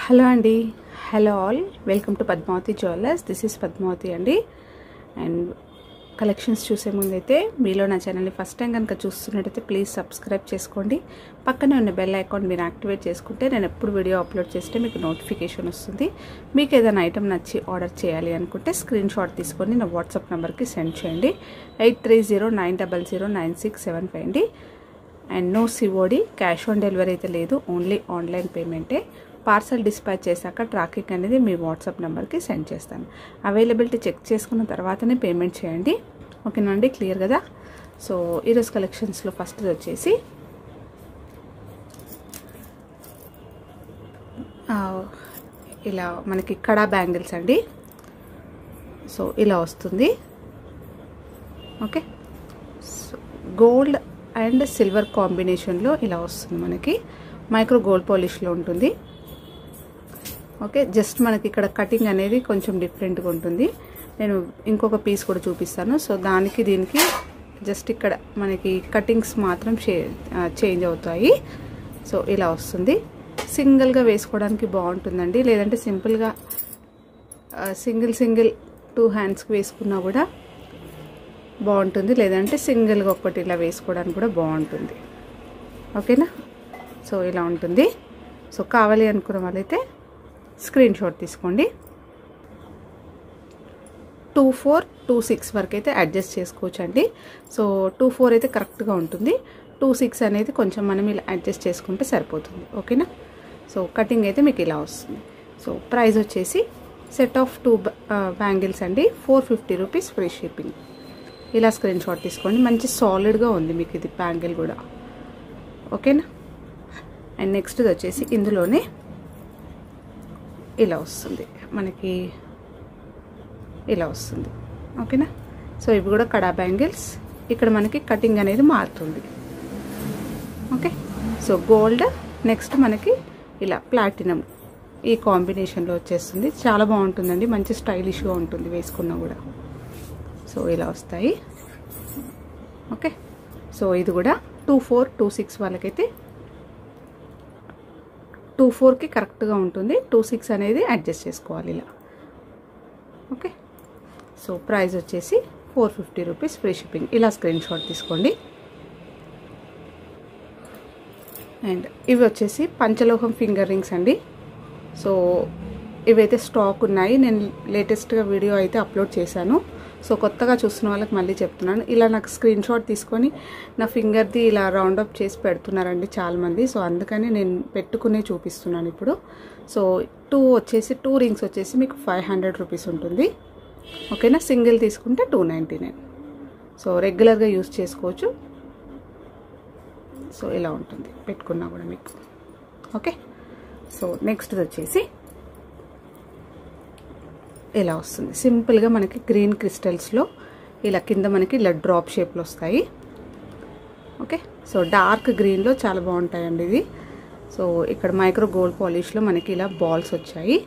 Hello అండి, hello all, welcome to Padmavathi jewellers. This is Padmavathi అండి. And collections చూసే ముందైతే మీలో నా ఛానల్ని ఫస్ట్ టైం కనుక చూస్తున్నట్టయితే ప్లీజ్ సబ్స్క్రైబ్ చేసుకోండి. పక్కనే ఉన్న బెల్ ఐకాన్ మీరు యాక్టివేట్ చేసుకుంటే నేను ఎప్పుడు వీడియో అప్లోడ్ చేస్తే మీకు నోటిఫికేషన్ వస్తుంది. మీకు ఏదైనా ఐటమ్ నచ్చి ఆర్డర్ చేయాలి అనుకుంటే స్క్రీన్ షాట్ తీసుకొని నా వాట్సాప్ నెంబర్కి సెండ్ చేయండి. 8309009675 అండి. And no COD, cash on delivery అయితే లేదు, ఓన్లీ ఆన్లైన్ పేమెంటే. పార్సల్ డిస్పాచ్ చేశాక ట్రాకింగ్ అనేది మీ వాట్సాప్ నెంబర్కి సెండ్ చేస్తాను. అవైలబిలిటీ చెక్ చేసుకున్న తర్వాతనే పేమెంట్ చేయండి, ఓకేనండి? క్లియర్ కదా? సో ఈరోజు కలెక్షన్స్లో ఫస్ట్ వచ్చేసి ఇలా మనకి కడా బ్యాంగిల్స్ అండి. సో ఇలా వస్తుంది, okay. So gold and silver కాంబినేషన్లో ఇలా వస్తుంది. మనకి మైక్రో గోల్డ్ పాలిష్లో ఉంటుంది, ఓకే. జస్ట్ మనకి ఇక్కడ కటింగ్ అనేది కొంచెం డిఫరెంట్గా ఉంటుంది. నేను ఇంకొక పీస్ కూడా చూపిస్తాను. సో దానికి దీనికి జస్ట్ ఇక్కడ మనకి కటింగ్స్ మాత్రం చేంజ్ అవుతాయి. సో ఇలా వస్తుంది. సింగిల్గా వేసుకోవడానికి బాగుంటుందండి, లేదంటే సింపుల్గా సింగిల్ 2 హ్యాండ్స్కి వేసుకున్నా కూడా బాగుంటుంది, లేదంటే సింగిల్గా ఒకటి ఇలా వేసుకోవడానికి కూడా బాగుంటుంది, ఓకేనా? సో ఇలా ఉంటుంది. సో కావాలి అనుకున్న వాళ్ళైతే స్క్రీన్ షాట్ తీసుకోండి. 24, 26 వరకు అయితే అడ్జస్ట్ చేసుకోవచ్చు అండి. సో 24 అయితే కరెక్ట్గా ఉంటుంది, 26 అనేది కొంచెం మనం ఇలా అడ్జస్ట్ చేసుకుంటే సరిపోతుంది, ఓకేనా? సో కటింగ్ అయితే మీకు ఇలా వస్తుంది. సో ప్రైస్ వచ్చేసి సెట్ ఆఫ్ 2 బ్యాంగిల్స్ అండి, 450 రూపీస్, ఫ్రీ షిప్పింగ్. ఇలా స్క్రీన్ షాట్ తీసుకోండి. మంచి సాలిడ్గా ఉంది మీకు ఇది బ్యాంగిల్ కూడా, ఓకేనా? అండ్ నెక్స్ట్ వచ్చేసి ఇందులోనే ఇలా వస్తుంది, మనకి ఇలా వస్తుంది, ఓకేనా? సో ఇవి కూడా కడా బ్యాంగిల్స్. ఇక్కడ మనకి కటింగ్ అనేది మారుతుంది, ఓకే. సో గోల్డ్, నెక్స్ట్ మనకి ఇలా ప్లాటినం ఈ కాంబినేషన్లో వచ్చేస్తుంది. చాలా బాగుంటుందండి, మంచి స్టైలిష్గా ఉంటుంది వేసుకున్నా కూడా. సో ఇలా వస్తాయి, ఓకే. సో ఇది కూడా 24, 26 వాళ్ళకైతే 24కి కరెక్ట్గా ఉంటుంది, 26 అనేది అడ్జస్ట్ చేసుకోవాలి ఇలా, ఓకే. సో ప్రైస్ వచ్చేసి 450 రూపీస్, ఫ్రీ షిప్పింగ్. ఇలా స్క్రీన్ షాట్ తీసుకోండి. అండ్ ఇవి వచ్చేసి పంచలోహం ఫింగర్ రింగ్స్ అండి. సో ఇవైతే స్టాక్ ఉన్నాయి, నేను లేటెస్ట్గా వీడియో అయితే అప్లోడ్ చేశాను. సో కొత్తగా చూస్తున్న వాళ్ళకి మళ్ళీ చెప్తున్నాను, ఇలా నాకు స్క్రీన్ షాట్ తీసుకొని నా ఫింగర్ది ఇలా రౌండప్ చేసి పెడుతున్నారండి చాలామంది. సో అందుకని నేను పెట్టుకునే చూపిస్తున్నాను ఇప్పుడు. సో 2 రింగ్స్ వచ్చేసి మీకు 500 రూపీస్ ఉంటుంది, ఓకేనా? సింగిల్ తీసుకుంటే 299. సో రెగ్యులర్గా యూజ్ చేసుకోవచ్చు. సో ఇలా ఉంటుంది పెట్టుకున్నా కూడా మీకు, ఓకే. సో నెక్స్ట్ వచ్చేసి ఇలా వస్తుంది. సింపుల్గా మనకి గ్రీన్ క్రిస్టల్స్లో ఇలా కింద మనకి ఇలా డ్రాప్ షేప్లో వస్తాయి, ఓకే. సో డార్క్ గ్రీన్లో చాలా బాగుంటాయండి ఇవి. సో ఇక్కడ మైక్రో గోల్డ్ పాలిష్లో మనకి ఇలా బాల్స్ వచ్చాయి.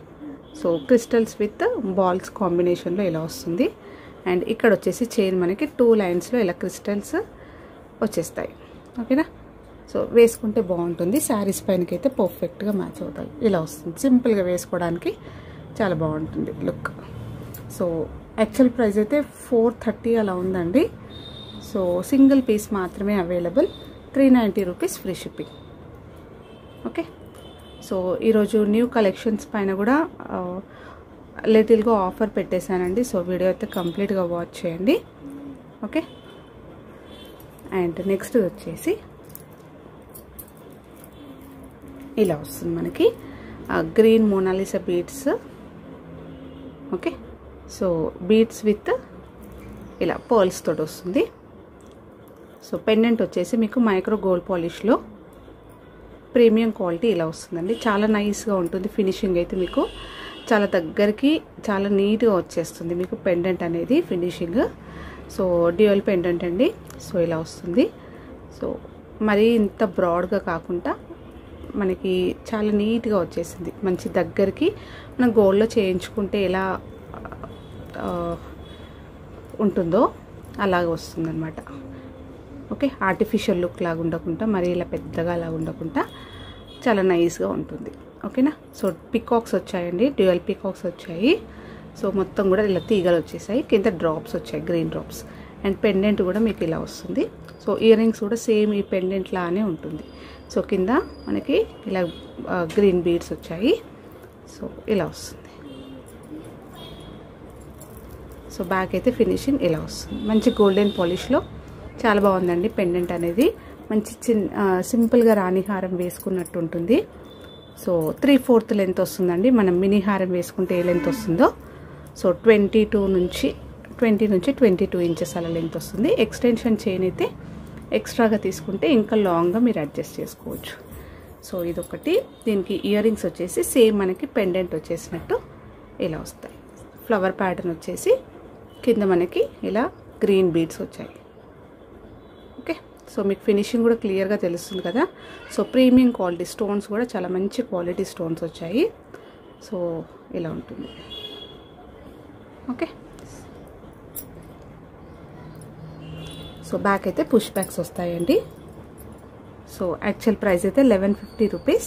సో క్రిస్టల్స్ విత్ బాల్స్ కాంబినేషన్లో ఇలా వస్తుంది. అండ్ ఇక్కడ వచ్చేసి చైన్ మనకి 2 లైన్స్లో ఇలా క్రిస్టల్స్ వచ్చేస్తాయి, ఓకేనా? సో వేసుకుంటే బాగుంటుంది, శారీస్ పైనకైతే పర్ఫెక్ట్గా మ్యాచ్ అవుతాయి. ఇలా వస్తుంది, సింపుల్గా వేసుకోవడానికి చాలా బాగుంటుంది లుక్. సో యాక్చువల్ ప్రైస్ అయితే 430 అలా ఉందండి. సో సింగిల్ పీస్ మాత్రమే available, 390 rupees, free shipping, okay. So ఈరోజు న్యూ కలెక్షన్స్ పైన కూడా లిటిల్గా ఆఫర్ పెట్టేశానండి. సో వీడియో అయితే కంప్లీట్గా వాచ్ చేయండి, ఓకే. అండ్ నెక్స్ట్ వచ్చేసి ఇలా వస్తుంది మనకి green Mona Lisa beads, okay. So beads with ఇలా పర్ల్స్ తోటి వస్తుంది. సో పెండెంట్ వచ్చేసి మీకు మైక్రో గోల్డ్ పాలిష్లో ప్రీమియం క్వాలిటీ ఇలా వస్తుందండి. చాలా నైస్గా ఉంటుంది ఫినిషింగ్ అయితే, మీకు చాలా దగ్గరికి చాలా నీట్గా వచ్చేస్తుంది మీకు పెండెంట్ అనేది ఫినిషింగ్. సో డ్యూయల్ పెండెంట్ అండి. సో ఇలా వస్తుంది. సో మరీ ఇంత బ్రాడ్గా కాకుండా మనకి చాలా నీట్గా వచ్చేసింది, మంచి దగ్గరికి మనం గోల్డ్లో చేయించుకుంటే ఎలా ఉంటుందో అలాగే వస్తుందన్నమాట, ఓకే. ఆర్టిఫిషియల్ లుక్ లాగా ఉండకుండా, మరి ఇలా పెద్దగా అలా ఉండకుండా చాలా నైస్గా ఉంటుంది. ఓకేనా. సో పికాక్స్ వచ్చాయండి, డ్యూయల్ పికాక్స్ వచ్చాయి. సో మొత్తం కూడా ఇలా తీగలు వచ్చేసాయి, కింద డ్రాప్స్ వచ్చాయి, గ్రీన్ డ్రాప్స్. అండ్ పెండెంట్ కూడా మీకు ఇలా వస్తుంది. సో ఇయర్ రింగ్స్ కూడా సేమ్ ఈ పెండెంట్ లానే ఉంటుంది. సో కింద మనకి ఇలా గ్రీన్ బీడ్స్ వచ్చాయి. సో ఇలా వస్తుంది. సో బ్యాక్ అయితే ఫినిషింగ్ ఇలా వస్తుంది, మంచి గోల్డెన్ పాలిష్లో చాలా బాగుందండి. పెండెంట్ అనేది మంచి సింపుల్గా రాణి హారం వేసుకున్నట్టు ఉంటుంది. సో 3/4 లెంత్ వస్తుందండి. మనం మినీ హారం వేసుకుంటే ఏ లెంత్ వస్తుందో సో 20 నుంచి 22 ఇంచెస్ అలా లెంత్ వస్తుంది. ఎక్స్టెన్షన్ చైన్ అయితే ఎక్స్ట్రాగా తీసుకుంటే ఇంకా లాంగ్గా మీరు అడ్జస్ట్ చేసుకోవచ్చు. సో ఇదొకటి. దీనికి ఇయర్ రింగ్స్ వచ్చేసి సేమ్ మనకి పెండెంట్ వచ్చేసినట్టు ఇలా వస్తాయి. ఫ్లవర్ ప్యాటర్న్ వచ్చేసి కింద మనకి ఇలా గ్రీన్ బీడ్స్ వచ్చాయి. ఓకే. సో మీకు ఫినిషింగ్ కూడా క్లియర్గా తెలుస్తుంది కదా. సో ప్రీమియం క్వాలిటీ స్టోన్స్ కూడా చాలా మంచి క్వాలిటీ స్టోన్స్ వచ్చాయి. సో ఇలా ఉంటుంది. ఓకే. సో బ్యాక్ అయితే పుష్ బ్యాక్స్ వస్తాయండి. సో యాక్చువల్ ప్రైస్ అయితే 1150 రూపీస్.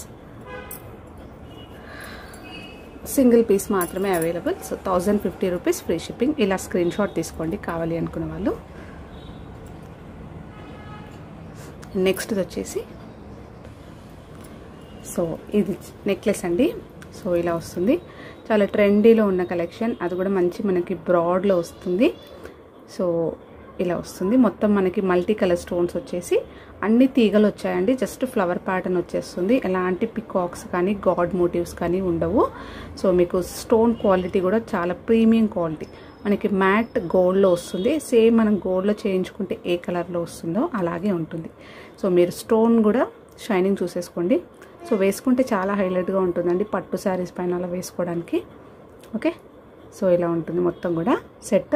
సింగిల్ పీస్ మాత్రమే available. So 1050 rupees free shipping. ఇలా స్క్రీన్ షాట్ తీసుకోండి కావాలి అనుకున్న వాళ్ళు. నెక్స్ట్ వచ్చేసి సో ఇది నెక్లెస్ అండి. సో ఇలా వస్తుంది, చాలా ట్రెండీలో ఉన్న కలెక్షన్. అది కూడా మంచి మనకి బ్రాడ్లో వస్తుంది. సో ఇలా వస్తుంది. మొత్తం మనకి మల్టీ కలర్ స్టోన్స్ వచ్చేసి అన్ని తీగలు వచ్చాయండి. జస్ట్ ఫ్లవర్ ప్యాటర్న్ వచ్చేస్తుంది. ఎలాంటి పికాక్స్ కానీ గాడ్ మోటివ్స్ కానీ ఉండవు. సో మీకు స్టోన్ క్వాలిటీ కూడా చాలా ప్రీమియం క్వాలిటీ. మనకి మ్యాట్ గోల్డ్లో వస్తుంది. సేమ్ మనం గోల్డ్లో చేయించుకుంటే ఏ కలర్లో వస్తుందో అలాగే ఉంటుంది. సో మీరు స్టోన్ కూడా షైనింగ్ చూసేసుకోండి. సో వేసుకుంటే చాలా హైలైట్గా ఉంటుందండి పట్టు శారీస్ పైన అలా వేసుకోవడానికి. ఓకే. సో ఇలా ఉంటుంది మొత్తం కూడా సెట్.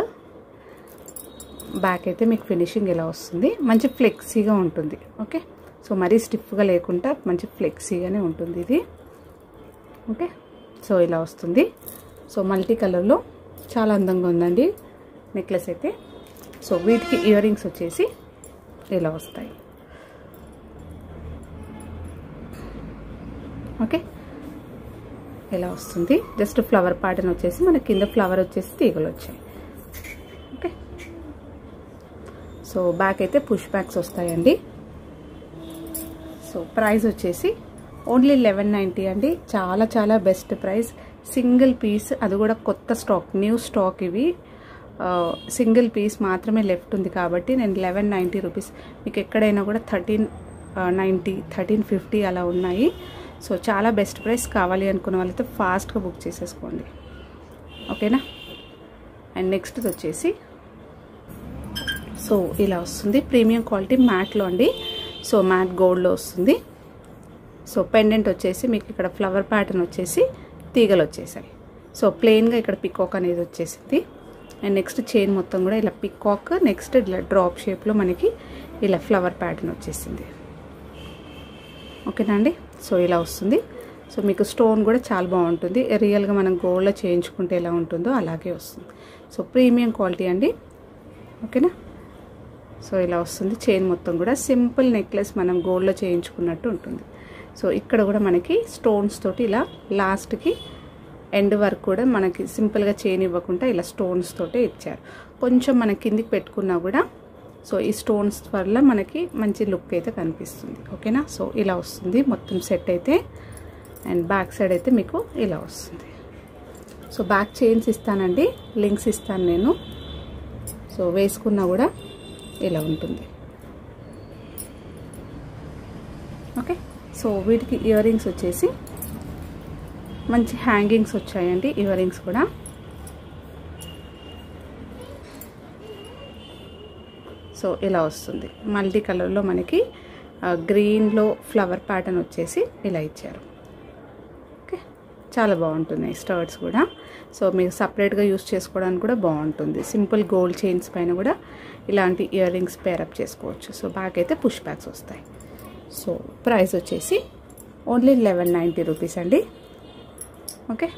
బ్యాక్ అయితే మీకు ఫినిషింగ్ ఇలా వస్తుంది, మంచి ఫ్లెక్సీగా ఉంటుంది. ఓకే. సో మరీ స్టిఫ్గా లేకుండా మంచి ఫ్లెక్సీగానే ఉంటుంది ఇది. ఓకే. సో ఇలా వస్తుంది. సో మల్టీ కలర్లో చాలా అందంగా ఉందండి నెక్లెస్ అయితే. సో వీటికి ఇయర్ రింగ్స్ వచ్చేసి ఇలా వస్తాయి. ఓకే. ఇలా వస్తుంది. జస్ట్ ఫ్లవర్ ప్యాటర్న్ వచ్చేసి మన కింద ఫ్లవర్ వచ్చేసి తీగలు వచ్చాయి. ఓకే. సో బ్యాక్ అయితే పుష్ బ్యాక్స్ వస్తాయండి. సో ప్రైస్ వచ్చేసి ఓన్లీ 1190 అండి. చాలా చాలా బెస్ట్ ప్రైస్. సింగిల్ పీస్, అది కూడా కొత్త స్టాక్, న్యూ స్టాక్. ఇవి సింగిల్ పీస్ మాత్రమే లెఫ్ట్ ఉంది కాబట్టి నేను 1190 రూపీస్. మీకు ఎక్కడైనా కూడా 1390, 1350 అలా ఉన్నాయి. సో చాలా బెస్ట్ ప్రైస్. కావాలి అనుకున్న వాళ్ళైతే ఫాస్ట్గా బుక్ చేసేసుకోండి. ఓకేనా. అండ్ నెక్స్ట్ వచ్చేసి సో ఇలా వస్తుంది, ప్రీమియం క్వాలిటీ మ్యాట్లో అండి. సో మ్యాట్ గోల్డ్లో వస్తుంది. సో పెండెంట్ వచ్చేసి మీకు ఇక్కడ ఫ్లవర్ ప్యాటర్న్ వచ్చేసి తీగలు వచ్చేసాయి. సో ప్లెయిన్గా ఇక్కడ పికాక్ అనేది వచ్చేసింది. అండ్ నెక్స్ట్ చైన్ మొత్తం కూడా ఇలా పికాక్, నెక్స్ట్ ఇలా డ్రాప్ షేప్లో మనకి ఇలా ఫ్లవర్ ప్యాటర్న్ వచ్చేసింది. ఓకేనా అండి. సో ఇలా వస్తుంది. సో మీకు స్టోన్ కూడా చాలా బాగుంటుంది. రియల్గా మనం గోల్డ్లో చేయించుకుంటే ఎలా ఉంటుందో అలాగే వస్తుంది. సో ప్రీమియం క్వాలిటీ అండి. ఓకేనా. సో ఇలా వస్తుంది. చైన్ మొత్తం కూడా సింపుల్ నెక్లెస్ మనం గోల్డ్లో చేయించుకున్నట్టు ఉంటుంది. సో ఇక్కడ కూడా మనకి స్టోన్స్ తోటి ఇలా లాస్ట్కి ఎండ్ వరకు కూడా మనకి సింపుల్గా చైన్ ఇవ్వకుండా ఇలా స్టోన్స్ తోటే ఇచ్చారు. కొంచెం మన కిందికి పెట్టుకున్నా కూడా సో ఈ స్టోన్స్ వల్ల మనకి మంచి లుక్ అయితే కనిపిస్తుంది. ఓకేనా. సో ఇలా వస్తుంది మొత్తం సెట్ అయితే. అండ్ బ్యాక్ సైడ్ అయితే మీకు ఇలా వస్తుంది. సో బ్యాక్ చైన్స్ ఇస్తానండి, లింక్స్ ఇస్తాను నేను. సో వేసుకున్నా కూడా ఇలా ఉంటుంది. ఓకే. సో వీటికి ఇయర్ రింగ్స్ వచ్చేసి మంచి హ్యాంగింగ్స్ వచ్చాయండి. ఇయర్ రింగ్స్ కూడా సో ఇలా వస్తుంది. మల్టీ కలర్లో మనకి గ్రీన్లో ఫ్లవర్ ప్యాటర్న్ వచ్చేసి ఇలా ఇచ్చారు. ఓకే. చాలా బాగుంటున్నాయి స్టర్ట్స్ కూడా. సో మీకు సపరేట్గా యూస్ చేసుకోవడానికి కూడా బాగుంటుంది. సింపుల్ గోల్డ్ చైన్స్ పైన కూడా ఇలాంటి ఇయర్ రింగ్స్ పేరప్ చేసుకోవచ్చు. సో బ్యాక్ అయితే పుష్ బ్యాక్స్ వస్తాయి. సో ప్రైస్ వచ్చేసి ఓన్లీ 1190 రూపీస్ అండి. ఓకే.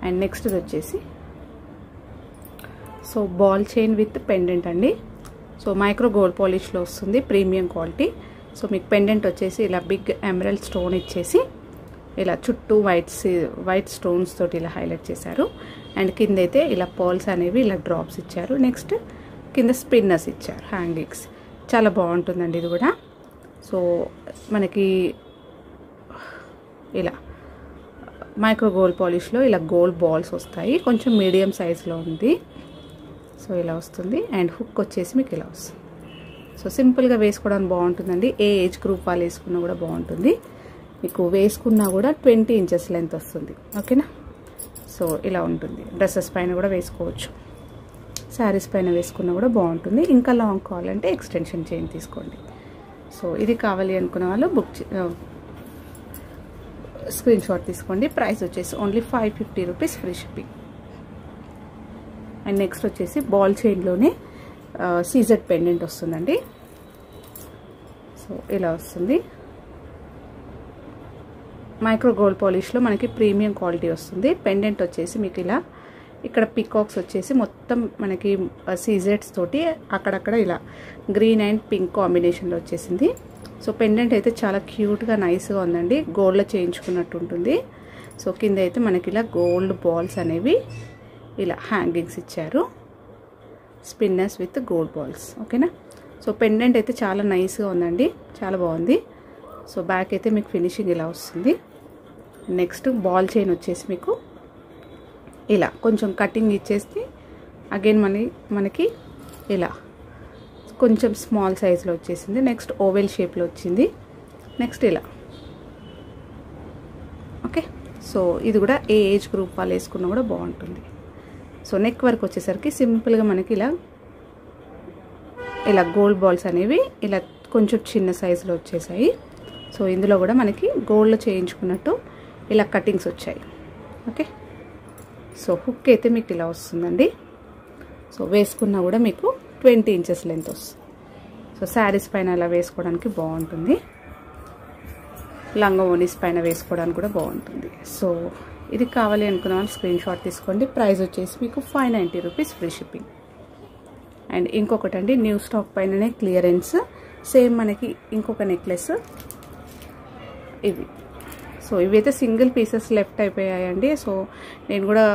అండ్ నెక్స్ట్ వచ్చేసి so ball chain with pendant అండి. సో మైక్రో గోల్డ్ పాలిష్లో వస్తుంది, ప్రీమియం క్వాలిటీ. సో మీకు పెండెంట్ వచ్చేసి ఇలా బిగ్ ఎమరల్డ్ స్టోన్ ఇచ్చేసి ఇలా చుట్టూ వైట్ స్టోన్స్ తోటి ఇలా హైలైట్ చేశారు. అండ్ కింద అయితే ఇలా పర్ల్స్ అనేవి ఇలా డ్రాప్స్ ఇచ్చారు. నెక్స్ట్ కింద స్పిన్నర్స్ ఇచ్చారు, హ్యాంగింగ్స్. చాలా బాగుంటుందండి ఇది కూడా. సో మనకి ఇలా మైక్రో గోల్డ్ పాలిష్లో ఇలా గోల్డ్ బాల్స్ వస్తాయి, కొంచెం మీడియం సైజులో ఉంది. సో ఇలా వస్తుంది. అండ్ హుక్ వచ్చేసి మీకు ఇలా వస్తుంది. సో సింపుల్గా వేసుకోవడానికి బాగుంటుందండి. ఏ ఏజ్ గ్రూప్ వాళ్ళు వేసుకున్నా కూడా బాగుంటుంది. మీకు వేసుకున్నా కూడా 20 ఇంచెస్ లెంత్ వస్తుంది. ఓకేనా. సో ఇలా ఉంటుంది. డ్రెస్సెస్ పైన కూడా వేసుకోవచ్చు, శారీస్ పైన వేసుకున్నా కూడా బాగుంటుంది. ఇంకా లాంగ్ కావాలంటే ఎక్స్టెన్షన్ చైన్ తీసుకోండి. సో ఇది కావాలి అనుకున్న వాళ్ళు స్క్రీన్ షాట్ తీసుకోండి. ప్రైస్ వచ్చేసి only 550 rupees, free shipping. And next వచ్చేసి బాల్ చైన్లోనే సీజెడ్ పెండెంట్ వస్తుందండి. సో ఇలా వస్తుంది. మైక్రో గోల్డ్ పాలిష్లో మనకి ప్రీమియం క్వాలిటీ వస్తుంది. పెండెంట్ వచ్చేసి మీకు ఇలా ఇక్కడ పికాక్స్ వచ్చేసి మొత్తం మనకి సీజెడ్స్ తోటి అక్కడక్కడ ఇలా గ్రీన్ అండ్ పింక్ కాంబినేషన్లో వచ్చేసింది. సో పెండెంట్ అయితే చాలా క్యూట్గా నైస్గా ఉందండి. గోల్డ్లో చేయించుకున్నట్టు ఉంటుంది. సో కింద అయితే మనకి ఇలా గోల్డ్ బాల్స్ అనేవి ఇలా హ్యాంగింగ్స్ ఇచ్చారు, స్పిన్నర్స్ విత్ గోల్డ్ బాల్స్. ఓకేనా. సో పెండెంట్ అయితే చాలా నైస్గా ఉందండి, చాలా బాగుంది. సో బ్యాక్ అయితే మీకు ఫినిషింగ్ ఇలా వస్తుంది. నెక్స్ట్ బాల్ చైన్ వచ్చేసి మీకు ఇలా కొంచెం కటింగ్ ఇచ్చేసి అగైన్ మనకి ఇలా కొంచెం స్మాల్ సైజ్లో వచ్చేసింది. నెక్స్ట్ ఓవెల్ షేప్లో వచ్చింది. నెక్స్ట్ ఇలా. ఓకే. సో ఇది కూడా ఏ ఏజ్ గ్రూప్ వాళ్ళు వేసుకున్నా కూడా బాగుంటుంది. సో నెక్ వర్క్ వచ్చేసరికి సింపుల్గా మనకి ఇలా గోల్డ్ బాల్స్ అనేవి ఇలా కొంచెం చిన్న సైజులో వచ్చేసాయి. సో ఇందులో కూడా మనకి గోల్డ్లో చేయించుకున్నట్టు ఇలా కటింగ్స్ వచ్చాయి. ఓకే. సో హుక్ అయితే మీకు ఇలా వస్తుందండి. సో వేసుకున్నా కూడా మీకు 20 ఇంచెస్ లెంత్ వస్తుంది. సో శారీస్ పైన ఇలా వేసుకోవడానికి బాగుంటుంది, లంగా ఓనీస్ పైన వేసుకోవడానికి కూడా బాగుంటుంది. సో ఇది కావాలి అనుకున్న వాళ్ళు స్క్రీన్ షాట్ తీసుకోండి. ప్రైస్ వచ్చేసి మీకు 590 రూపీస్, ఫ్రీ షిప్పింగ్. అండ్ ఇంకొకటి అండి, న్యూ స్టాక్ పైననే క్లియరెన్స్. సేమ్ మనకి ఇంకొక నెక్లెస్ ఇవి. సో ఇవైతే సింగిల్ పీసెస్ లెఫ్ట్ అయిపోయాయండి. సో నేను కూడా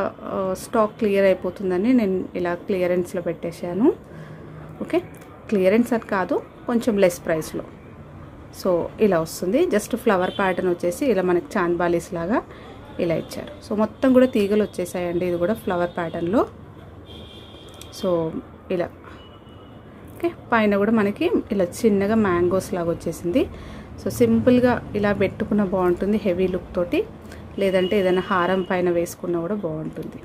స్టాక్ క్లియర్ అయిపోతుందని నేను ఇలా క్లియరెన్స్లో పెట్టేశాను. ఓకే. క్లియరెన్స్ అని కాదు, కొంచెం లెస్ ప్రైస్లో. సో ఇలా వస్తుంది. జస్ట్ ఫ్లవర్ ప్యాటర్న్ వచ్చేసి ఇలా మనకి చాంద్బాలీస్ లాగా ఇలా ఇచ్చారు. సో మొత్తం కూడా తీగలు వచ్చేసాయండి. ఇది కూడా ఫ్లవర్ ప్యాటర్న్లో. సో ఇలా. ఓకే. పైన కూడా మనకి ఇలా చిన్నగా మ్యాంగోస్ లాగా వచ్చేసింది. సో సింపుల్గా ఇలా పెట్టుకున్న బాగుంటుంది, హెవీ లుక్ తోటి. లేదంటే ఏదైనా హారం పైన వేసుకున్నా కూడా బాగుంటుంది.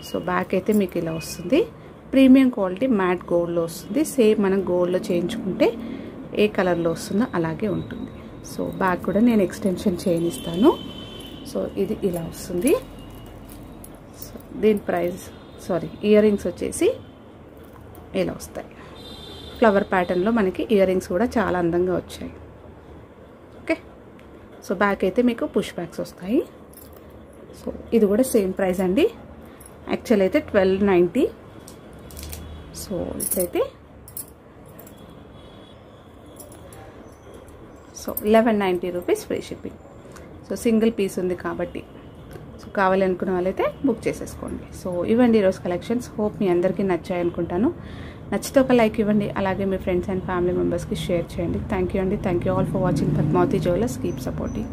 సో బ్యాక్ అయితే మీకు ఇలా వస్తుంది. ప్రీమియం క్వాలిటీ మ్యాట్ గోల్డ్లో వస్తుంది. సేమ్ మనం గోల్డ్లో చేయించుకుంటే ఏ కలర్లో వస్తుందో అలాగే ఉంటుంది. సో బ్యాక్ కూడా నేను ఎక్స్టెన్షన్ చైన్ ఇస్తాను. సో ఇది ఇలా వస్తుంది. సో దీని ప్రైస్ ఇయర్ రింగ్స్ వచ్చేసి ఇలా వస్తాయి. ఫ్లవర్ ప్యాటర్న్లో మనకి ఇయర్ రింగ్స్ కూడా చాలా అందంగా వచ్చాయి. ఓకే. సో బ్యాక్ అయితే మీకు పుష్ బ్యాక్స్ వస్తాయి. సో ఇది కూడా సేమ్ ప్రైస్ అండి. యాక్చువల్ అయితే 1290. సో ఇదైతే 1190 rupees, free shipping. So single piece ఉంది కాబట్టి సో కావాలనుకున్న వాళ్ళైతే బుక్ చేసేసుకోండి. సో ఇవ్వండి ఈరోజు కలెక్షన్స్. హోప్ మీ అందరికీ నచ్చాయి అనుకుంటాను. నచ్చితే ఒక లైక్ ఇవ్వండి, అలాగే మీ ఫ్రెండ్స్ అండ్ ఫ్యామిలీ మెంబర్స్కి షేర్ చేయండి. థ్యాంక్ యూ అండి. Thank you all for watching Padmavati Jewellers. Keep supporting.